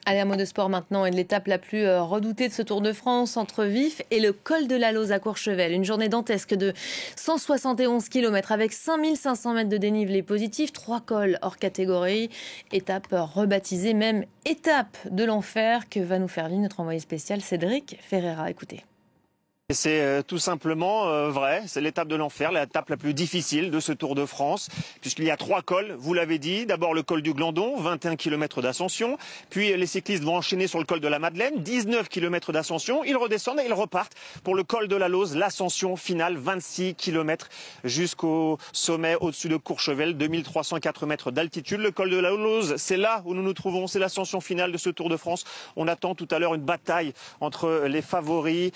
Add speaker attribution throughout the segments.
Speaker 1: Allez, un mot de sport maintenant et de l'étape la plus redoutée de ce Tour de France entre Vif et le col de la Lose à Courchevel. Une journée dantesque de 171 km avec 5500 mètres de dénivelé positif, 3 cols hors catégorie. Étape rebaptisée même étape de l'enfer que va nous faire vivre notre envoyé spécial Cédric Ferreira. Écoutez.
Speaker 2: C'est tout simplement vrai, c'est l'étape de l'enfer, l'étape la plus difficile de ce Tour de France, puisqu'il y a 3 cols, vous l'avez dit. D'abord le col du Glandon, 21 km d'ascension, puis les cyclistes vont enchaîner sur le col de la Madeleine, 19 km d'ascension, ils redescendent et ils repartent pour le col de la Lose, l'ascension finale, 26 km jusqu'au sommet au-dessus de Courchevel, 2304 mètres d'altitude. Le col de la Lose, c'est là où nous nous trouvons, c'est l'ascension finale de ce Tour de France. On attend tout à l'heure une bataille entre les favoris,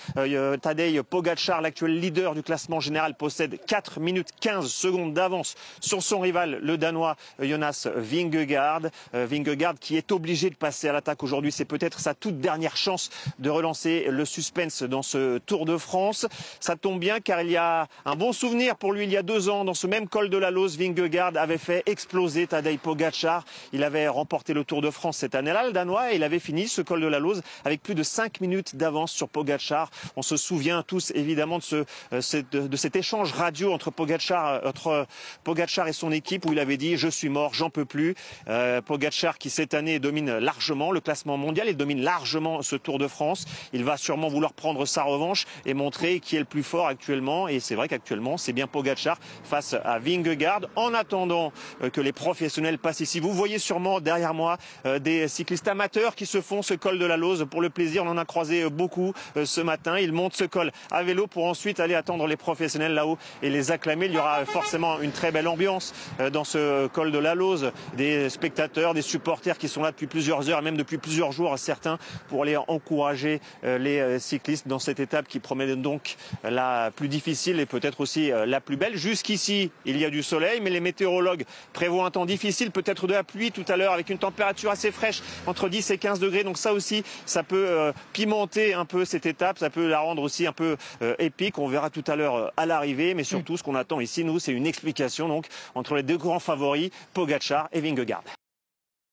Speaker 2: Tadej Pogačar, l'actuel leader du classement général, possède 4 minutes 15 secondes d'avance sur son rival, le Danois Jonas Vingegaard. Vingegaard qui est obligé de passer à l'attaque aujourd'hui. C'est peut-être sa toute dernière chance de relancer le suspense dans ce Tour de France. Ça tombe bien car il y a un bon souvenir pour lui. Il y a 2 ans, dans ce même col de la Lose, Vingegaard avait fait exploser Tadej Pogačar. Il avait remporté le Tour de France cette année-là, le Danois, et il avait fini ce col de la Lose avec plus de 5 minutes d'avance sur Pogačar. On se souvient tous évidemment de cet échange radio entre Pogačar et son équipe où il avait dit « je suis mort, j'en peux plus ». Pogačar qui cette année domine largement le classement mondial et domine largement ce Tour de France. Il va sûrement vouloir prendre sa revanche et montrer qui est le plus fort actuellement. Et c'est vrai qu'actuellement c'est bien Pogačar face à Vingegaard. En attendant que les professionnels passent ici, vous voyez sûrement derrière moi des cyclistes amateurs qui se font ce col de la Lose pour le plaisir. On en a croisé beaucoup ce matin. Ils montent ce col à vélo pour ensuite aller attendre les professionnels là-haut et les acclamer. Il y aura forcément une très belle ambiance dans ce col de la Lose. Des spectateurs, des supporters qui sont là depuis plusieurs heures, même depuis plusieurs jours certains, pour aller encourager les cyclistes dans cette étape qui promet donc la plus difficile et peut-être aussi la plus belle. Jusqu'ici, il y a du soleil, mais les météorologues prévoient un temps difficile, peut-être de la pluie tout à l'heure avec une température assez fraîche, entre 10 et 15 degrés. Donc ça aussi, ça peut pimenter un peu cette étape, ça peut la rendre aussi un peu épique. On verra tout à l'heure à l'arrivée, mais surtout ce qu'on attend ici, nous, c'est une explication donc entre les 2 grands favoris, Pogačar et Vingegaard.